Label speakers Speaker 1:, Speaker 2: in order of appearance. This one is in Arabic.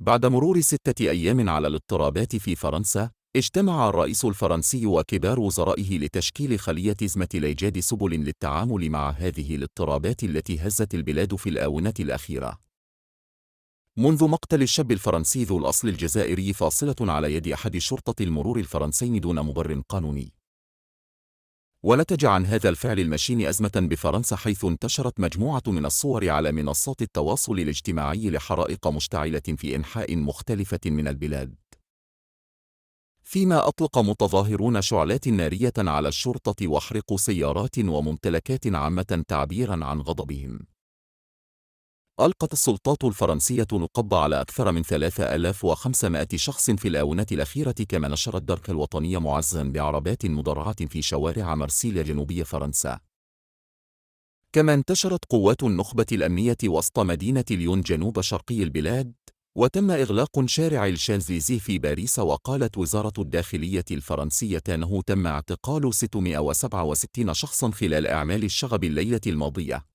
Speaker 1: بعد مرور 6 أيام على الاضطرابات في فرنسا، اجتمع الرئيس الفرنسي وكبار وزرائه لتشكيل خلية إزمة لإيجاد سبل للتعامل مع هذه الاضطرابات التي هزت البلاد في الآونة الأخيرة. منذ مقتل الشاب الفرنسي ذو الأصل الجزائري فاصلة على يد أحد شرطة المرور الفرنسيين دون مبرر قانوني. ونتج عن هذا الفعل المشين أزمة بفرنسا، حيث انتشرت مجموعة من الصور على منصات التواصل الاجتماعي لحرائق مشتعلة في أنحاء مختلفة من البلاد، فيما أطلق متظاهرون شعلات نارية على الشرطة وأحرقوا سيارات وممتلكات عامة تعبيراً عن غضبهم. ألقت السلطات الفرنسية نقب على أكثر من 3500 شخص في الآونة الأخيرة، كما نشرت درك الوطنية معززاً بعربات مدرعة في شوارع مرسيليا جنوبية فرنسا. كما انتشرت قوات النخبة الأمنية وسط مدينة ليون جنوب شرقي البلاد، وتم إغلاق شارع الشانزليزيه في باريس. وقالت وزارة الداخلية الفرنسية أنه تم اعتقال 667 شخصاً خلال أعمال الشغب الليلة الماضية.